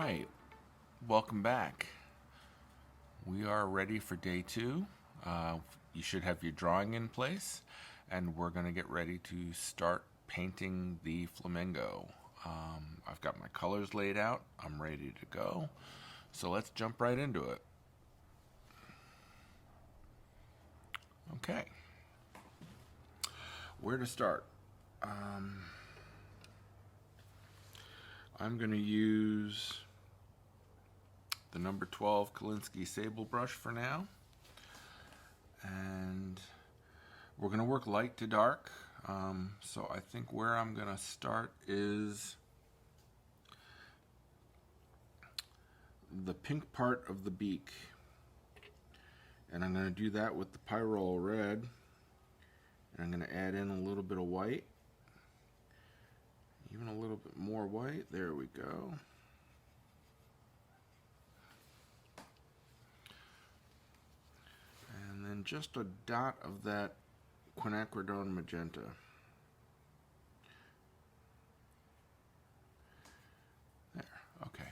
right, welcome back. We are ready for day two. You should have your drawing in place, and we're going to get ready to start painting the flamingo. I've got my colors laid out. I'm ready to go. So let's jump right into it. Okay. Where to start? I'm going to use the number 12 Kolinsky sable brush for now. And we're going to work light to dark. So I think where I'm going to start is the pink part of the beak. And I'm going to do that with the Pyrrole red. And I'm going to add in a little bit of white. Even a little bit more white. There we go. And then just a dot of that quinacridone magenta. There, okay.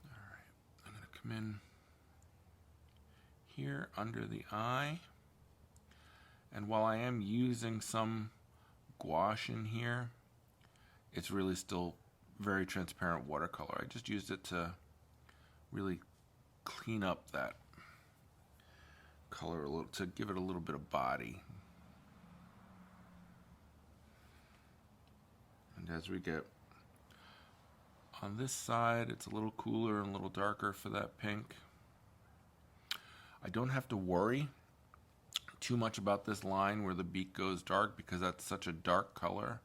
All right, I'm going to come in here under the eye, and while I am using some gouache in here, it's really still very transparent watercolor. I just used it to really clean up that color a little, to give it a little bit of body. And as we get on this side, it's a little cooler and a little darker for that pink. I don't have to worry too much about this line where the beak goes dark, because that's such a dark color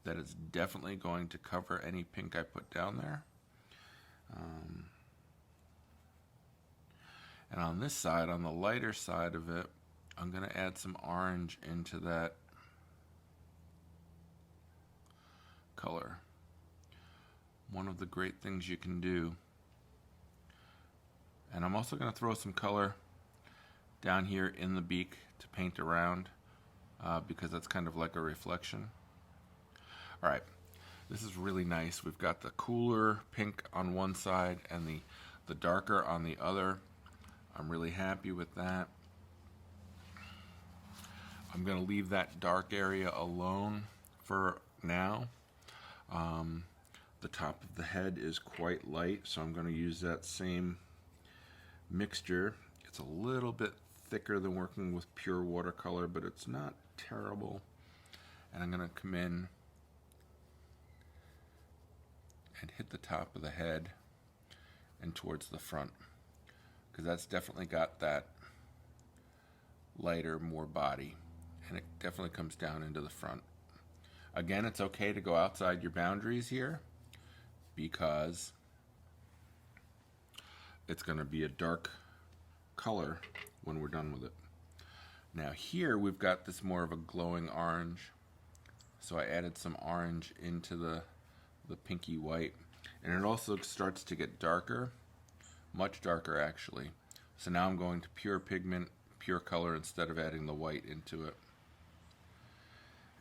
that it's definitely going to cover any pink I put down there. And on this side, on the lighter side of it, I'm going to add some orange into that color. One of the great things you can do. And I'm also going to throw some color down here in the beak to paint around, because that's kind of like a reflection. All right, this is really nice. We've got the cooler pink on one side and the darker on the other. I'm really happy with that. I'm going to leave that dark area alone for now. The top of the head is quite light, so I'm going to use that same mixture. It's a little bit thicker than working with pure watercolor, but it's not terrible. And I'm going to come in and hit the top of the head and towards the front, because that's definitely got that lighter, more body, and it definitely comes down into the front. Again, it's okay to go outside your boundaries here, because it's going to be a dark color when we're done with it. Now here we've got this more of a glowing orange, so I added some orange into the pinky white, and it also starts to get darker, much darker actually. So now I'm going to pure pigment, pure color, instead of adding the white into it.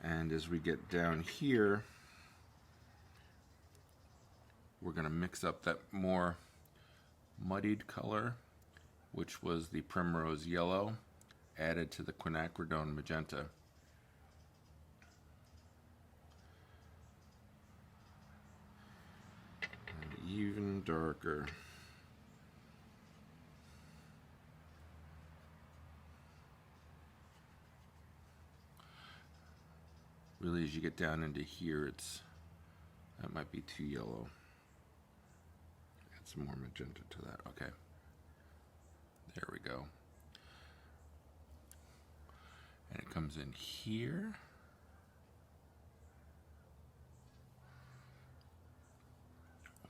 And as we get down here, we're going to mix up that more muddied color, which was the primrose yellow, added to the quinacridone magenta. And even darker. Really, as you get down into here, that might be too yellow. Add some more magenta to that. Okay. There we go. And it comes in here.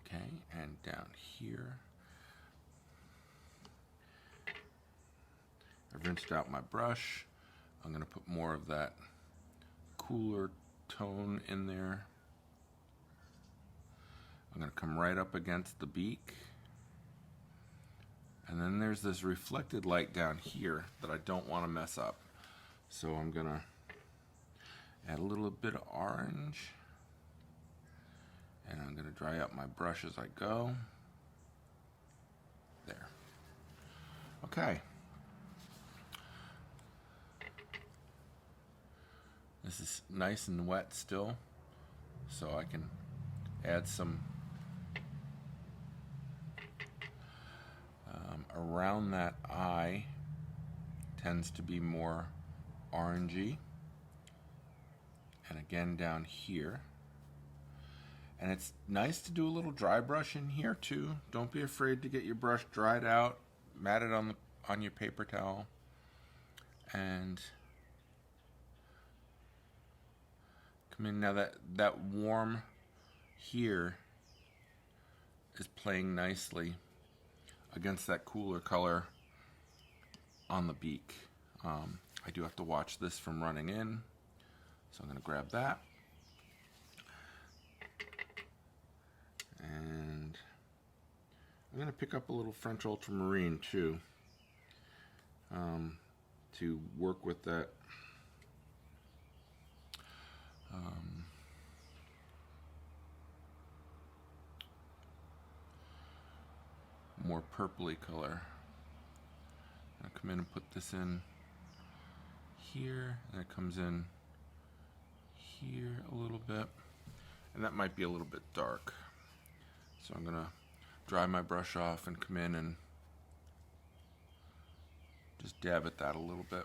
Okay, and down here. I've rinsed out my brush. I'm going to put more of that cooler tone in there. I'm going to come right up against the beak. And then there's this reflected light down here that I don't want to mess up. So I'm gonna add a little bit of orange, and I'm gonna dry up my brush as I go. There. Okay. This is nice and wet still, so I can add some around that eye. Tends to be more orangey, and again down here. And it's nice to do a little dry brush in here too. Don't be afraid to get your brush dried out, mat it on your paper towel, and come in. Now that warm here is playing nicely against that cooler color on the beak. I do have to watch this from running in, so I'm going to grab that. And I'm going to pick up a little French ultramarine too, to work with that more purpley color. I'll come in and put this in here, and it comes in here a little bit, and that might be a little bit dark. So I'm gonna dry my brush off and come in and just dab at that a little bit.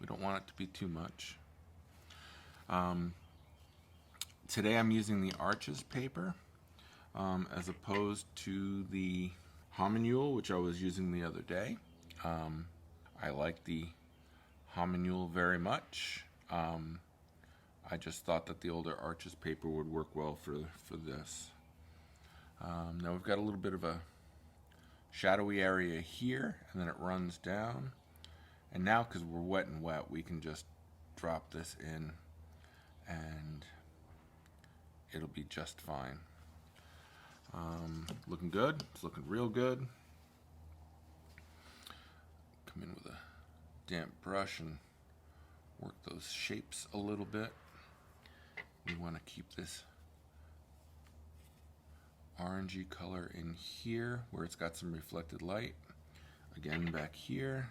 We don't want it to be too much. Today I'm using the Arches paper as opposed to the Homunule, which I was using the other day. I like the Homunule very much. I just thought that the older Arches paper would work well for this. Now we've got a little bit of a shadowy area here, and then it runs down. And now, because we're wet and wet, we can just drop this in and it'll be just fine. Looking good. It's looking real good. Come in with a damp brush and work those shapes a little bit. We want to keep this orangey color in here where it's got some reflected light. Again, back here.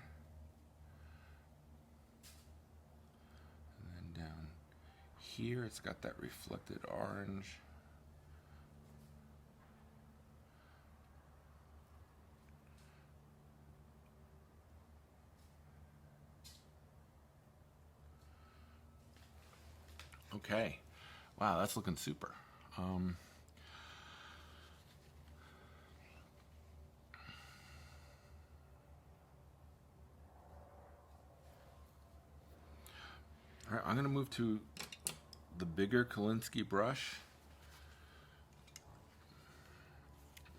And then down here, it's got that reflected orange. Okay, wow, that's looking super. All right, I'm going to move to the bigger Kolinsky brush.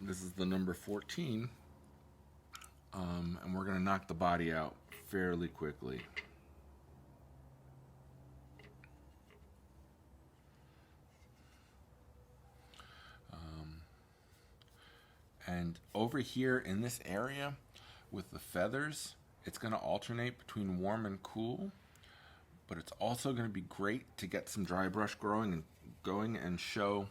This is the number 14, and we're going to knock the body out fairly quickly. And over here in this area with the feathers, it's going to alternate between warm and cool, but it's also going to be great to get some dry brush going and show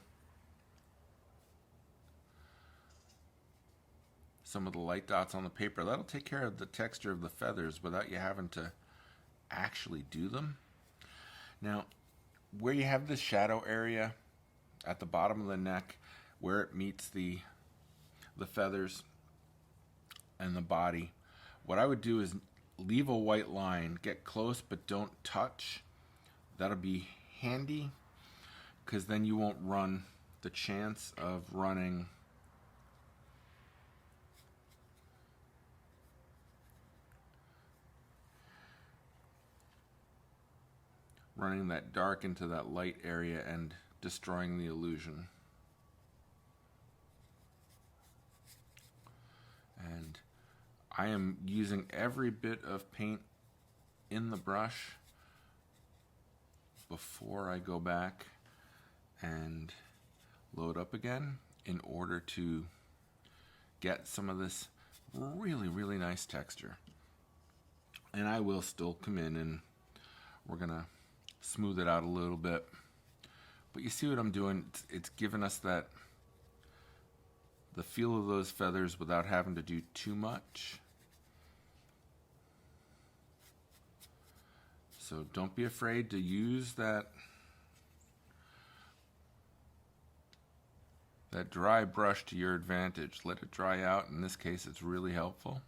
some of the light dots on the paper. That'll take care of the texture of the feathers without you having to actually do them. Now, where you have this shadow area at the bottom of the neck, where it meets the feathers and the body, what I would do is leave a white line, get close but don't touch. That'll be handy, because then you won't run the chance of running that dark into that light area and destroying the illusion. And I am using every bit of paint in the brush before I go back and load up again in order to get some of this really, really nice texture. And I will still come in and we're gonna smooth it out a little bit. But you see what I'm doing? It's giving us the feel of those feathers without having to do too much. So don't be afraid to use that dry brush to your advantage. Let it dry out. In this case, it's really helpful.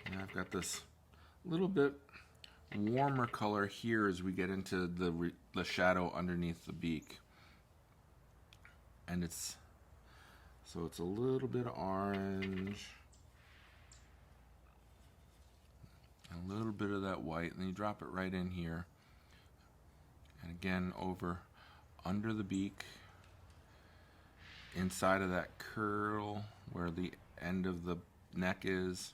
And I've got this little bit warmer color here as we get into the shadow underneath the beak. And it's a little bit of orange, a little bit of that white, and then you drop it right in here. And again, under the beak, inside of that curl where the end of the neck is.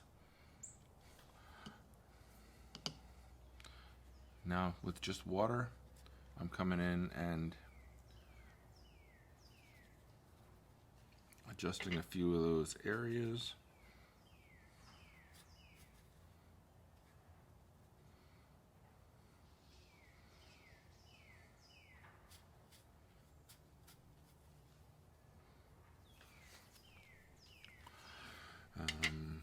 Now with just water, I'm coming in and adjusting a few of those areas. I'm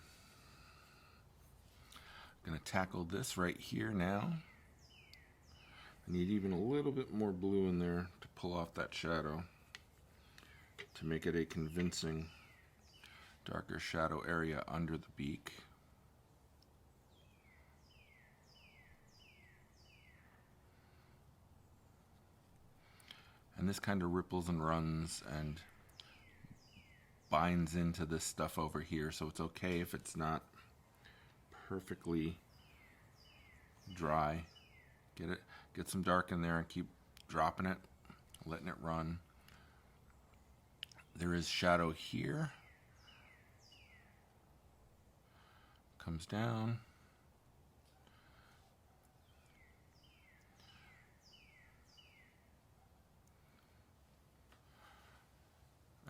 going to tackle this right here now. I need even a little bit more blue in there to pull off that shadow, to make it a convincing darker shadow area under the beak. And this kind of ripples and runs and binds into this stuff over here, so it's okay if it's not perfectly dry. Get some dark in there and keep dropping it, letting it run. There is shadow here. Comes down.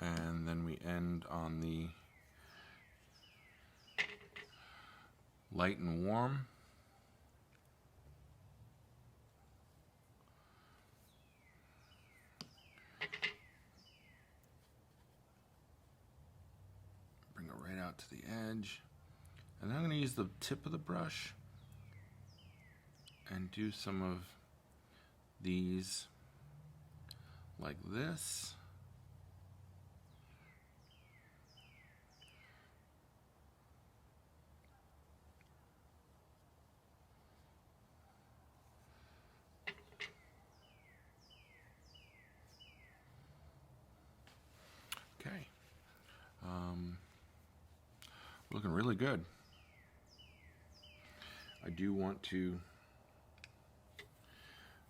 And then we end on the light and warm. Bring it right out to the edge. And then I'm going to use the tip of the brush and do some of these like this. Okay. Looking really good. I do want to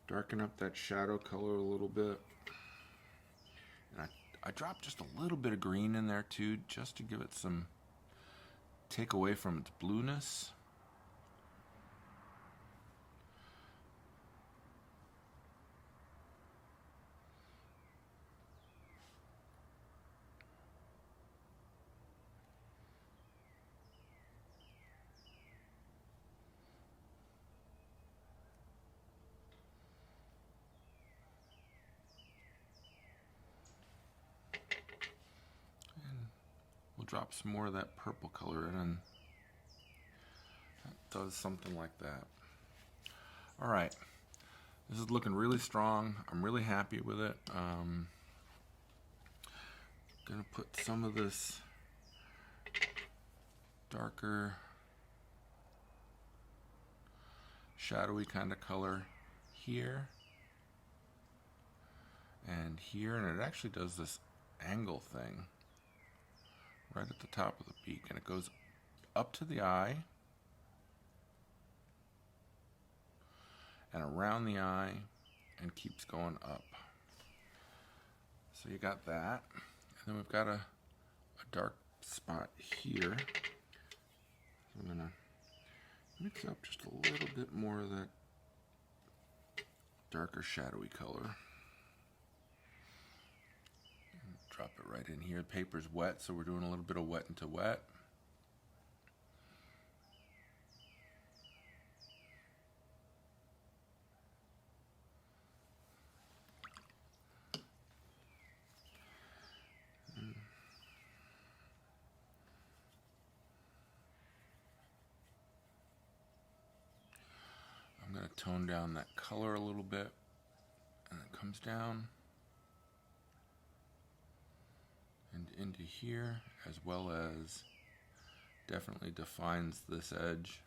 darken up that shadow color a little bit. And I dropped just a little bit of green in there too, just to give it some, take away from its blueness. Drop some more of that purple color in, and that does something like that. All right, this is looking really strong. I'm really happy with it. Gonna put some of this darker, shadowy kind of color here and here, and it actually does this angle thing right at the top of the beak, and it goes up to the eye and around the eye and keeps going up. So you got that, and then we've got a dark spot here. So I'm gonna mix up just a little bit more of that darker shadowy color. Drop it right in here. The paper's wet, so we're doing a little bit of wet into wet. tone down that color a little bit, and it comes down and into here, as well as definitely defines this edge.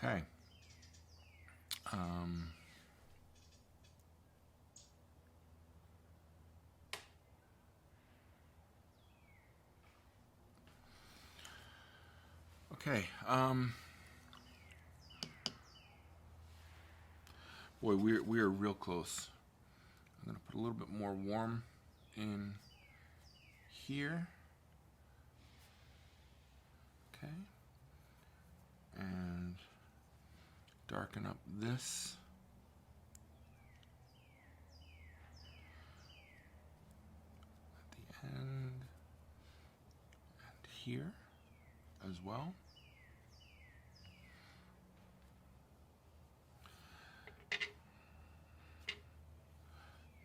Okay. Okay. Boy, we are real close. I'm gonna put a little bit more warm in here. Okay. And darken up this. At the end. And here as well.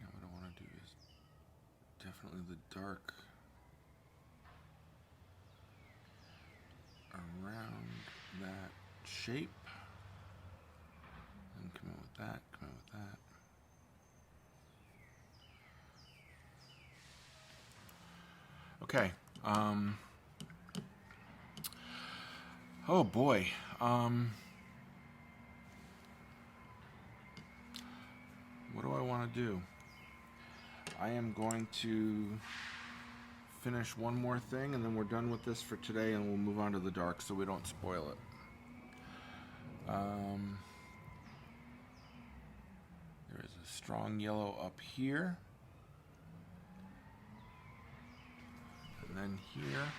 Now what I want to do is definitely the dark around that shape. And come in with that, come in with that. Okay. Oh boy. What do I want to do? I am going to finish one more thing and then we're done with this for today and we'll move on to the dark so we don't spoil it. There is a strong yellow up here. And then here.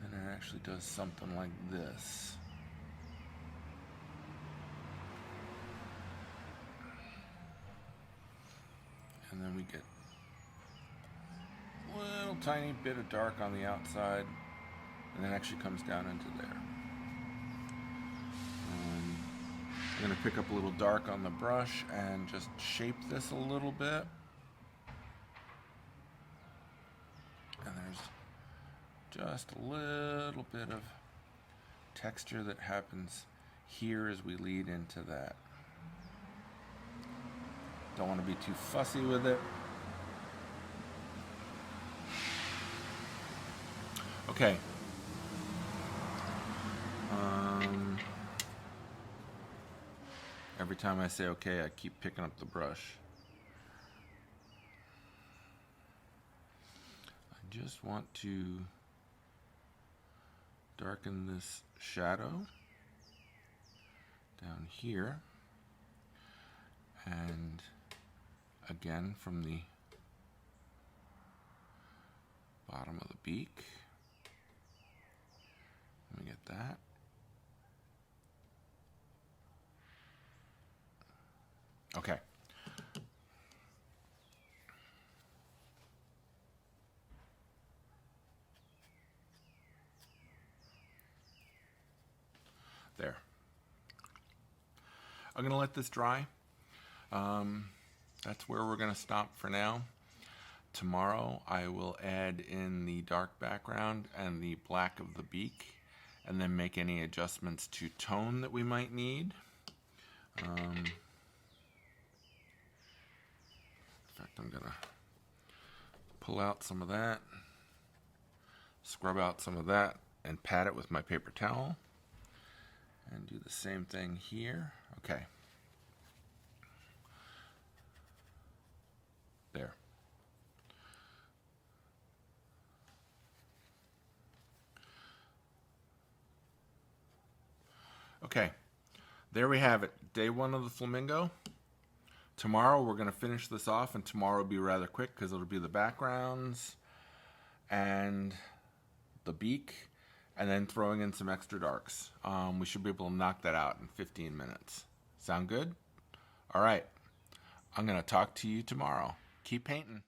And then it actually does something like this. And then we get a little tiny bit of dark on the outside, and then actually comes down into there. I'm going to pick up a little dark on the brush and just shape this a little bit. And there's just a little bit of texture that happens here as we lead into that. Don't want to be too fussy with it. Okay. Every time I say okay, I keep picking up the brush. I just want to darken this shadow down here. And again from the bottom of the beak. Let me get that. Okay. There. I'm going to let this dry. That's where we're going to stop for now. Tomorrow I will add in the dark background and the black of the beak and then make any adjustments to tone that we might need. In fact, I'm going to pull out some of that, scrub out some of that, and pat it with my paper towel. And do the same thing here. Okay. There. Okay, there we have it. Day 1 of the Flamingo. Tomorrow we're going to finish this off, and tomorrow will be rather quick because it'll be the backgrounds and the beak, and then throwing in some extra darks. We should be able to knock that out in 15 minutes. Sound good? All right. I'm going to talk to you tomorrow. Keep painting.